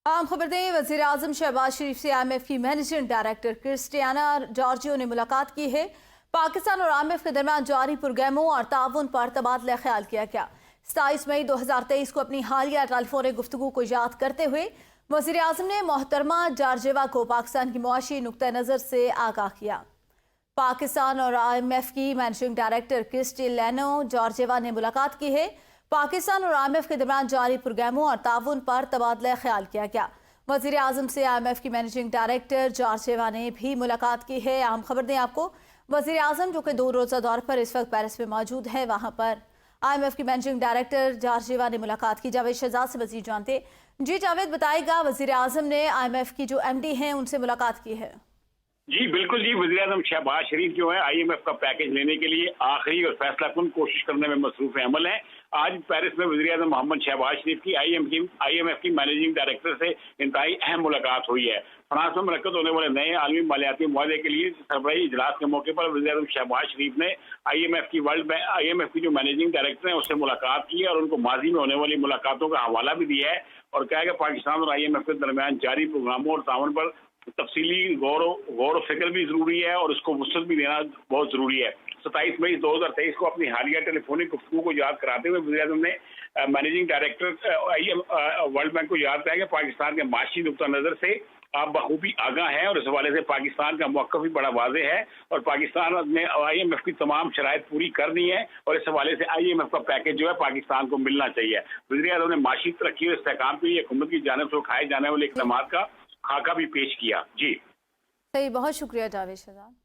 आम खबर दें, वज़ीर आज़म शहबाज शरीफ से IMF की मैनेजिंग डायरेक्टर क्रिस्टियाना जॉर्जियो ने मुलाकात की है। पाकिस्तान और IMF के दरमियान जारी पुरगैमों और ताउन पर तबादला ख्याल किया गया। 27 मई 2023 को अपनी हालिया टेलीफोनिक गुफ्तगू को याद करते हुए वज़ीर आज़म ने मोहतरमा जॉर्जिएवा को पाकिस्तान की मुआशी नुक्ता नज़र से आगाह किया। पाकिस्तान और IMF की मैनेजिंग डायरेक्टर क्रिस्टियाना जॉर्जिएवा ने मुलाकात की है। पाकिस्तान और IMF के दरमियान जारी पुरगैमों और ताउन पर तबादला ख्याल किया गया। वज़ीर आज़म से IMF की मैनेजिंग डायरेक्टर जॉर्जिएवा ने भी मुलाकात की है। अहम खबर दें आपको, वज़ीर आज़म जो कि 2 रोज़ा दौर पर इस वक्त पेरिस में मौजूद है, वहाँ पर IMF की मैनेजिंग डायरेक्टर जॉर्जिएवा ने मुलाकात की। जावेद शहजाद से मज़ीद जानते। जी जावेद, बताएगा, वज़ीर आज़म ने IMF की जो MD हैं उनसे मुलाकात की है। जी बिल्कुल जी, वज़ीर आज़म शहबाज शरीफ जो है IMF का पैकेज लेने के लिए आखिरी और फैसला कुन कोशिश करने में मसरूफ़ अमल है। आज पेरिस में वज़ीर आज़म मोहम्मद शहबाज शरीफ की IMF की मैनेजिंग डायरेक्टर से इंतहाई अहम मुलाकात हुई है। फ्रांस में मुनक्कद होने वाले नए आलमी मालियाती मुआहदे के लिए सरबराही इजलास के मौके पर वज़ीर आज़म शहबाज शरीफ ने IMF की जो मैनेजिंग डायरेक्टर हैं उससे मुलाकात की है और उनको माजी में होने वाली मुलाकातों का हवाला भी दिया है और कहा कि पाकिस्तान और IMF के दरमियान जारी प्रोग्रामों और ताउन पर तफसीली गौर फिक्र भी जरूरी है और उसको वसअत भी देना बहुत जरूरी है। 27 मई 2023 को अपनी हालिया टेलीफोनिक गुफ्तगू को याद कराते हुए वज़ीर आज़म ने मैनेजिंग डायरेक्टर वर्ल्ड बैंक को याद कराया कि पाकिस्तान के माशी नुक्ता नज़र से आप बखूबी आगाह हैं और इस हवाले से पाकिस्तान का मौक़िफ़ भी बड़ा वाज़ेह है और पाकिस्तान ने IMF की तमाम शराइत पूरी कर दी है और इस हवाले से IMF का पैकेज जो है पाकिस्तान को मिलना चाहिए। वज़ीर आज़म ने माशी तरक्की और इस्तेहकाम के लिए हुकूमत की जानिब से उठाए जाने वाले इक़दामात का खाका भी पेश किया। जी सही, बहुत शुक्रिया जावेद शहजाद।